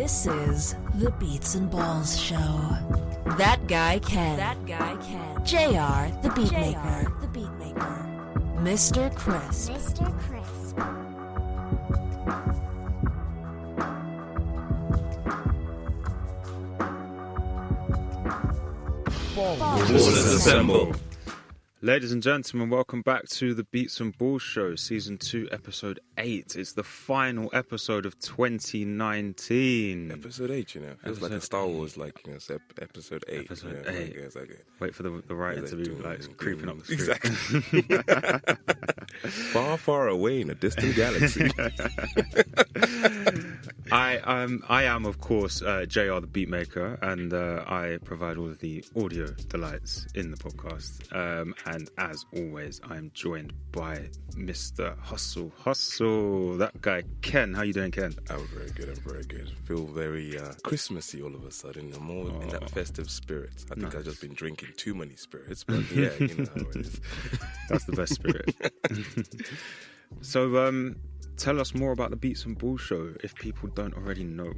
This is the Beats and Balls Show. That guy Ken. JR, the Beatmaker. Mr. Crisp. Ballers assemble. Ladies and gentlemen, welcome back to the Beats and Balls Show, Season 2, Episode 8. It's the final episode of 2019. Episode 8, you know. Feels like a Star Wars, like, you know, it's Episode 8. Episode 8. Like, it's like Wait for the writing to be, creeping up the screen. Exactly. Far, far away in a distant galaxy. I am, of course, JR, the Beatmaker, and I provide all of the audio delights in the podcast. And as always, I am joined by Mr. Hustle, that guy Ken. How you doing, Ken? I'm very good. Feel very Christmassy all of a sudden. I'm more in that festive spirit. I think I've just been drinking too many spirits, but yeah, you know how it is. That's the best spirit. So, tell us more about the Beats and Balls Show if people don't already know.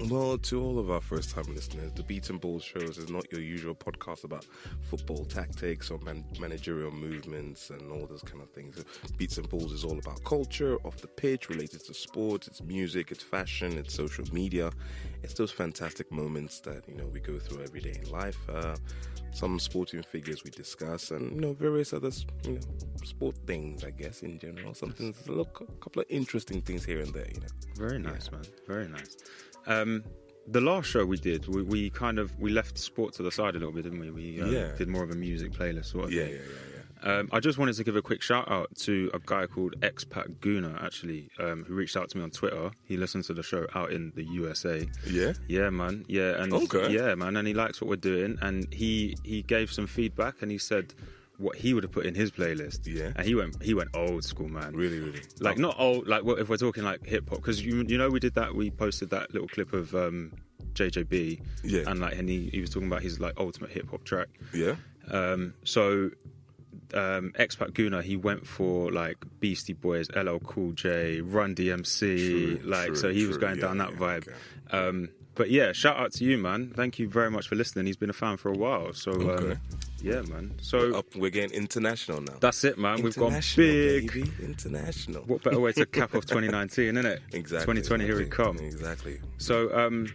Well, to all of our first-time listeners, the Beats and Balls Shows is not your usual podcast about football tactics or managerial movements and all those kind of things. Beats and Balls is all about culture, off the pitch, related to sports, it's music, it's fashion, it's social media. It's those fantastic moments that, you know, we go through every day in life. Some sporting figures we discuss, and, you know, various other, you know, sport things, I guess, in general. A couple of interesting things here and there, you know. Very nice, man. Very nice. The last show we did, we left sport to the side a little bit, didn't we? We did more of a music playlist sort of thing. Yeah. I just wanted to give a quick shout out to a guy called Expat Guna, actually, who reached out to me on Twitter. He listens to the show out in the USA. Yeah? Yeah, man. Yeah, and yeah, man, and he likes what we're doing, and he gave some feedback, and he said what he would have put in his playlist. Yeah. And he went old school, man. Really? Like, not old, like, if we're talking like hip hop, because you know we posted that little clip of JJB. Yeah. And he was talking about his like ultimate hip hop track. Yeah. So Expat Guna, he went for like Beastie Boys, LL Cool J, Run DMC, so he was going down that vibe. Okay. But yeah, shout out to you, man. Thank you very much for listening. He's been a fan for a while. So yeah, man. So we're getting international now. That's it, man. We've gone big. Baby. International. What better way to cap off 2019, isn't it? Exactly. 2020, here we come. Exactly. So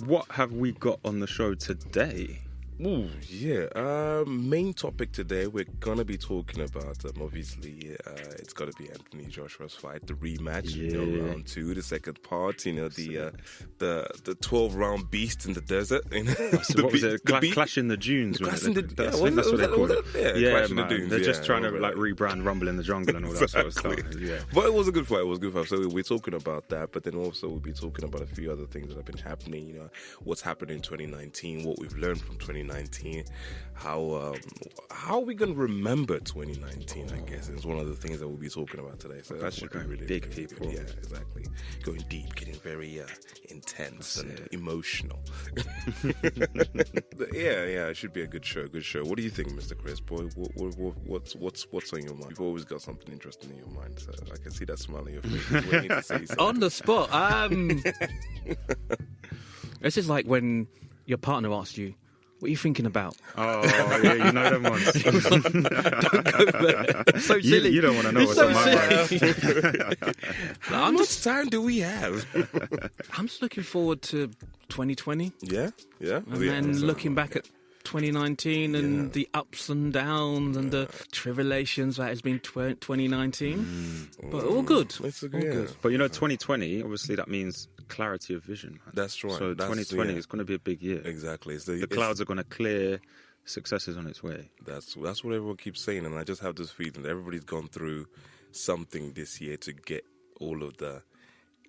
what have we got on the show today? Ooh, yeah. Main topic today, we're gonna be talking about obviously it's gotta be Anthony Joshua's fight, the rematch, you know, round 2, the second part, you know, the 12-round beast in the desert. You know? So what was it? Clash in the Dunes. Clash in the Dunes. I think that's what they call it. Yeah, Clash in man. the Dunes. They're just trying to like rebrand Rumble in the Jungle and all that sort of stuff. Yeah. But it was a good fight. So we're talking about that, but then also we'll be talking about a few other things that have been happening. You know, what's happened in 2019, what we've learned from 2019, how are we going to remember 2019, I guess, is one of the things that we'll be talking about today. So that should be really big, really people. Good. Yeah, exactly. Going deep, getting very intense and emotional. yeah, it should be a good show. What do you think, Mr. Chris? Boy, what's on your mind? You've always got something interesting in your mind, so I can see that smile on your face. Waiting to say something. On the spot. This is like when your partner asks you, what are you thinking about? Oh, yeah, you know them ones. Don't go there. So silly. You don't want to know what's on my mind. How much time do we have? I'm just looking forward to 2020. Yeah. And then looking back at 2019 and the ups and downs and the tribulations that has been 2019. But all good. It's good. But you know, 2020, obviously that means clarity of vision, man. That's right. So 2020 is going to be a big year. Exactly. The clouds are going to clear. Success is on its way. That's what everyone keeps saying, and I just have this feeling that everybody's gone through something this year to get all of the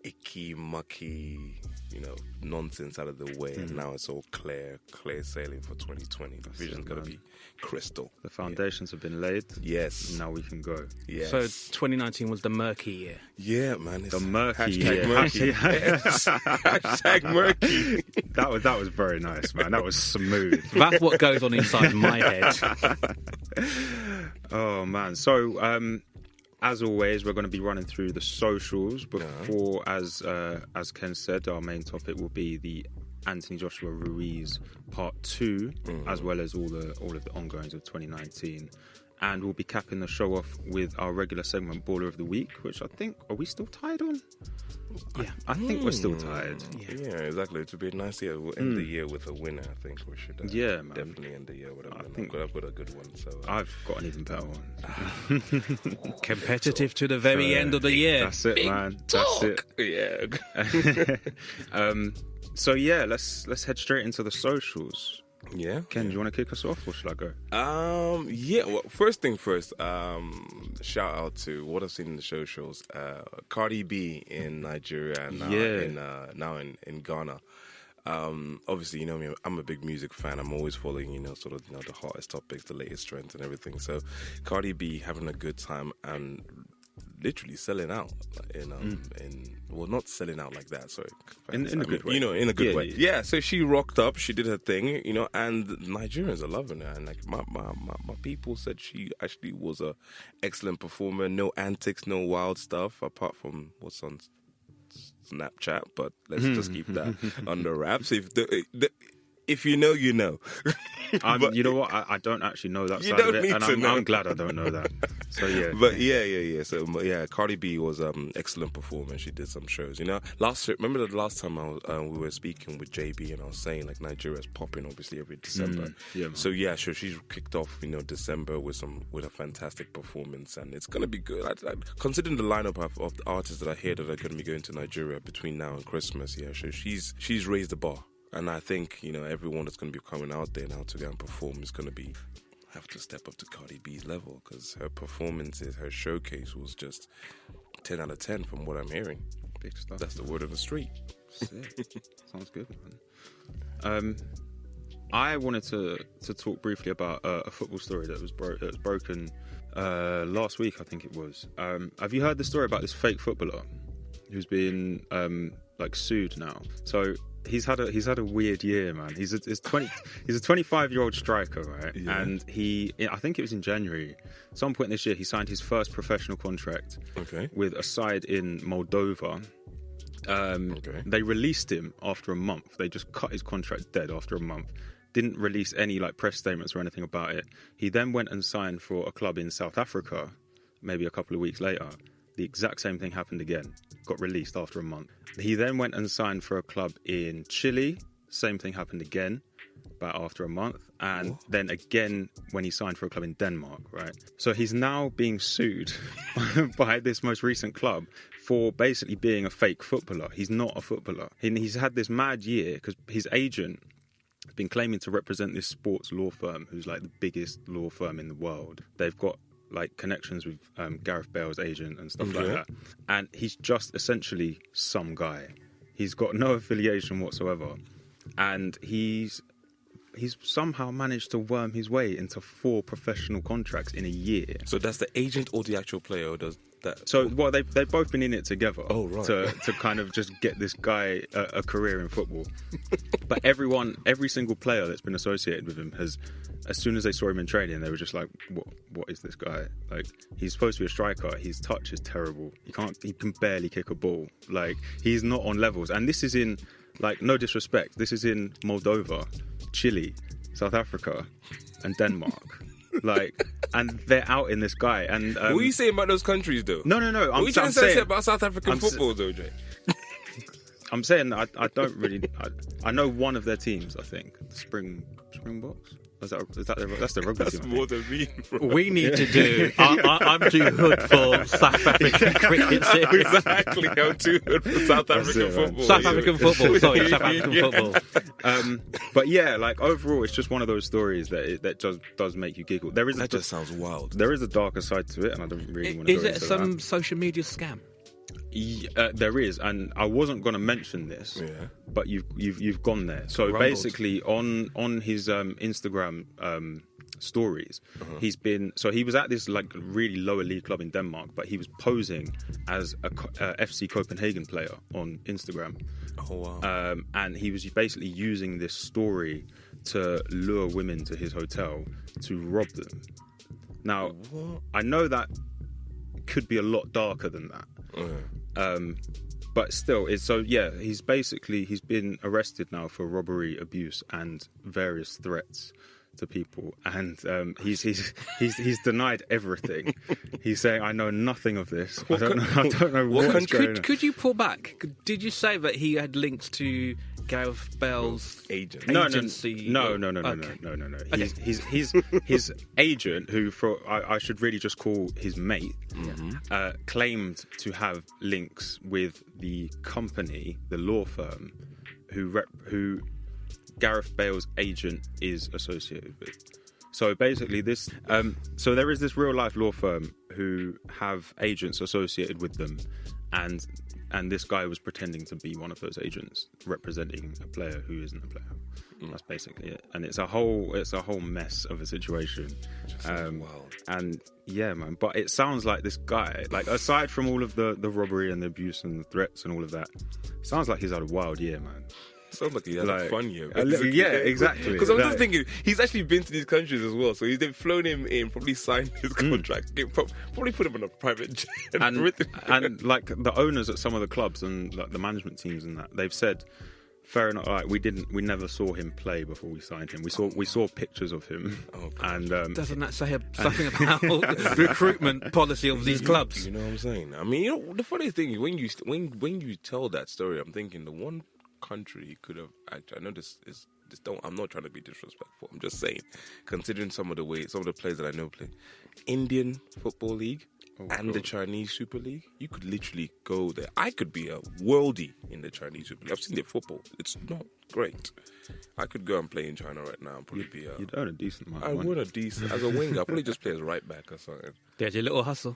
icky, mucky, you know, nonsense out of the way, and now it's all clear sailing for 2020. The vision's going to be crystal. The foundations have been laid. Yes. Now we can go. Yes. So 2019 was the murky year. Yeah, man. The murky year. Murky. Hashtag murky. That was very nice, man. That was smooth. That's what goes on inside my head. Oh, man. So, as always, we're going to be running through the socials before, as Ken said, our main topic will be the Athony Joshua Ruiz Part 2, as well as all of the ongoings of 2019. And we'll be capping the show off with our regular segment, Baller of the Week, which I think, are we still tied on? Yeah. I think we're still tied. Yeah, exactly. It would be a nice year. We'll end the year with a winner, I think. We should man. definitely end the year with a winner. I think I've got a good one. So I've got an even better one. Competitive to the very end of the year. That's it, man. That's it. Yeah. So yeah, let's head straight into the socials. Yeah. Ken, do you want to kick us off, or should I go? Yeah. Well, first thing first. Shout out to what I've seen in the socials. Cardi B in Nigeria and now in Ghana. Obviously, you know me. I'm a big music fan. I'm always following, the hottest topics, the latest trends, and everything. So, Cardi B having a good time and literally selling out not selling out like that, sorry, in a good way, in a good way. Yeah, so she rocked up, she did her thing, and Nigerians are loving her, and like my people said she actually was a excellent performer. No antics, no wild stuff apart from what's on Snapchat, but let's just keep that under wraps. If you know, you know. But, you know what? I don't actually know that side of it, and I'm glad I don't know that. So yeah. But yeah. So yeah, Cardi B was excellent performer. She did some shows. Remember the last time we were speaking with JB, and I was saying like Nigeria's popping obviously every December. So yeah, sure. She's kicked off December with a fantastic performance, and it's gonna be good. Considering the lineup of the artists that I hear that are gonna be going to Nigeria between now and Christmas. Yeah, so she's raised the bar. And I think, everyone that's going to be coming out there now to go and perform is going to have to step up to Cardi B's level, because her performances, her showcase was just 10 out of 10 from what I'm hearing. Big stuff. That's the word of the street. Sounds good, man. I wanted to talk briefly about a football story that was broken last week, I think it was. Have you heard the story about this fake footballer who's been sued now? So he's had a weird year, man. He's a 25-year-old striker, right? Yeah. And I think it was in January, some point this year, he signed his first professional contract with a side in Moldova. They released him after a month. They just cut his contract dead after a month. Didn't release any press statements or anything about it. He then went and signed for a club in South Africa, maybe a couple of weeks later. The exact same thing happened again. Got released after a month. He then went and signed for a club in Chile. Same thing happened again, about after a month. And then again when he signed for a club in Denmark, right? So he's now being sued by this most recent club for basically being a fake footballer. He's not a footballer. He's had this mad year because his agent has been claiming to represent this sports law firm, who's like the biggest law firm in the world. They've got connections with Gareth Bale's agent and stuff like that. And he's just essentially some guy. He's got no affiliation whatsoever. And he's somehow managed to worm his way into 4 professional contracts in a year. So that's the agent or the actual player, or does that? So, they've both been in it together. Oh, right. To kind of just get this guy a career in football. But every single player that's been associated with him has, as soon as they saw him in training, they were just like, what is this guy? Like, he's supposed to be a striker. His touch is terrible. He can barely kick a ball. Like, he's not on levels. And this is in, no disrespect, this is in Moldova, Chile, South Africa, and Denmark. And they're out in this guy. And what are you saying about those countries, though? No. What are you trying to say about South African football, though, Jay? I'm saying I don't really. I know one of their teams. I think Springboks. That's the rugby team. That's more than me, bro. We need to do. I'm too hood for South African cricket series. Exactly, I'm too hood for South African football. South African football. Sorry, South African football. But yeah, overall, it's just one of those stories that does make you giggle. That just sounds wild. There is a darker side to it, and I don't really want to. Is it some social media scam? There is, and I wasn't going to mention this, but you've gone there. So basically, on his Instagram stories, he was at this really lower league club in Denmark, but he was posing as a FC Copenhagen player on Instagram. Oh wow! And he was basically using this story to lure women to his hotel to rob them. Now, I know that could be a lot darker than that. But still, he's been arrested now for robbery, abuse, and various threats to people, and he's denied everything. He's saying, "I know nothing of this. I don't know what's going on." Could you pull back? Did you say that he had links to Gareth Bale's agency? No. Okay. His agent, who I should really just call his mate, claimed to have links with the company, the law firm, who Gareth Bale's agent is associated with. So basically, so there is this real life law firm who have agents associated with them, and this guy was pretending to be one of those agents, representing a player who isn't a player. That's basically it, and it's a whole mess of a situation. Wild. And yeah, man. But it sounds like this guy, like aside from all of the robbery and the abuse and the threats and all of that, sounds like he's had a wild year, man. Sounds like he has a fun year. Yeah, exactly. Because I'm just thinking, he's actually been to these countries as well. So they've flown him in, probably signed his contract, probably put him on a private jet. And like the owners at some of the clubs and like the management teams and that, they've said, fair enough. Like, we never saw him play before we signed him. We saw pictures of him. And doesn't that say something about the recruitment policy of these clubs? You know what I'm saying? I mean, the funny thing is when you tell that story, I'm thinking the one country he could have actually, I know this don't, I'm not trying to be disrespectful, I'm just saying, considering some of the players that I know play Indian Football League and the Chinese Super League, you could literally go there. I could be a worldie in the Chinese Super League. I've seen their football, it's not great. I could go and play in China right now and probably be a... You'd earn a decent amount. I would a decent... As a winger, I'll probably just play as right back or something. There's your little hustle.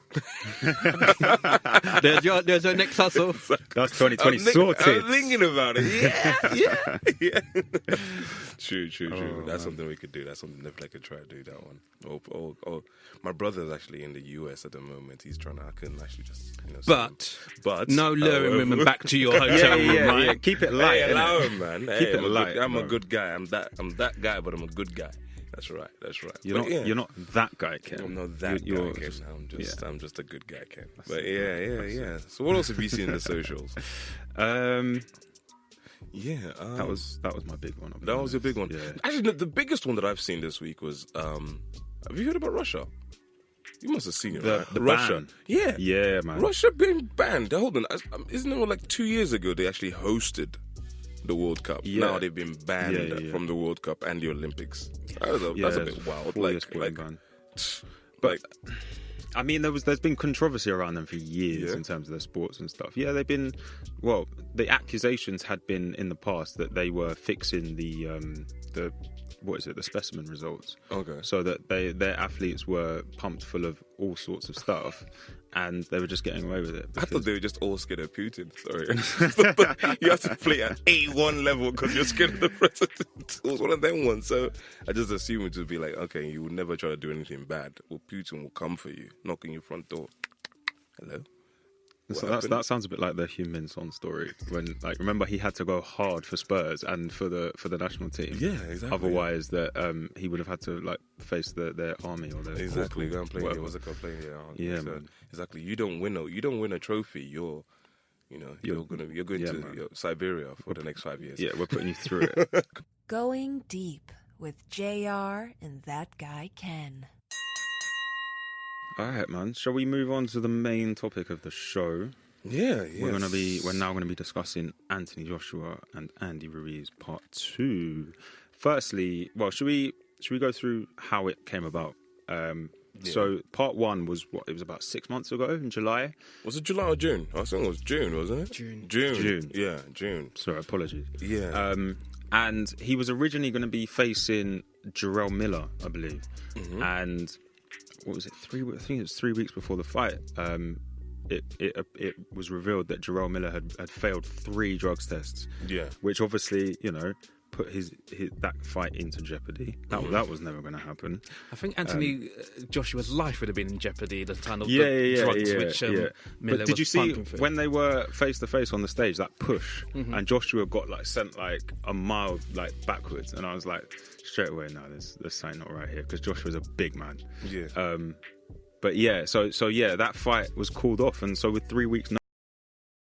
there's your next hustle. That's 2020 sorted. I'm thinking about it. Yeah. True. That's something we could do. That's something definitely I could try to do, that one. Or my brother's actually in the US at the moment. He's trying to... I couldn't actually just... But no luring women back to your hotel room, right? Yeah. Keep it light. Hey, allow him, man. Keep it light. I'm a good guy. I'm that guy, but I'm a good guy. That's right. You're not that guy, Ken. I'm not that guy, Ken. I'm just a good guy, Ken. But yeah. So what else have you seen in the socials? That was my big one. That was your big one. Yeah. Actually, the biggest one that I've seen this week was. Have you heard about Russia? You must have seen it, right? The Russia. Ban. Yeah, man. Russia being banned. Hold on, isn't it like 2 years ago they actually hosted the World Cup? Yeah. Now they've been banned from the World Cup and the Olympics. That's a bit wild. But I mean, there's been controversy around them for years in terms of their sports and stuff. Yeah, they've been. Well, the accusations had been in the past that they were fixing the specimen results. Okay. So that their athletes were pumped full of all sorts of stuff, and they were just getting away with it. I thought they were just all scared of Putin. Sorry. You have to play at A1 level because you're scared of the president. It was one of them ones. So I just assumed it would be like, okay, you would never try to do anything bad. Well, Putin will come for you, knocking your front door. Hello? So that sounds a bit like the Heung-min Son story. When, like, remember he had to go hard for Spurs and for the national team. Yeah, exactly. Otherwise, that he would have had to like face their army or their exactly. Go and play. Whatever. What's it called? Play man. Exactly. You don't win a trophy. You're going to Siberia for the next 5 years. Yeah, we're putting you through it. Going deep with JR and that guy Ken. All right, man. Shall we move on to the main topic of the show? Yeah. We're now going to be discussing Athony Joshua and Andy Ruiz Part 2. Firstly, well, should we go through how it came about? So Part 1 was it was about 6 months ago in July. Was it July or June? I think it was June, wasn't it? June. Yeah, June. Sorry, apologies. Yeah. And he was originally going to be facing Jarrell Miller, I believe. Mm-hmm. And what was it? I think it was 3 weeks before the fight. It was revealed that Jarrell Miller had failed 3 drugs tests. Yeah, which obviously put his that fight into jeopardy. That was never going to happen. I think Anthony Joshua's life would have been in jeopardy at the time of drugs which Miller but did you see for. When they were face to face on the stage, that push, and Joshua got sent a mile backwards, and I was like straight away, no, there's something not right here, because Joshua's a big man. Yeah. But yeah, so yeah, that fight was called off, and so with 3 weeks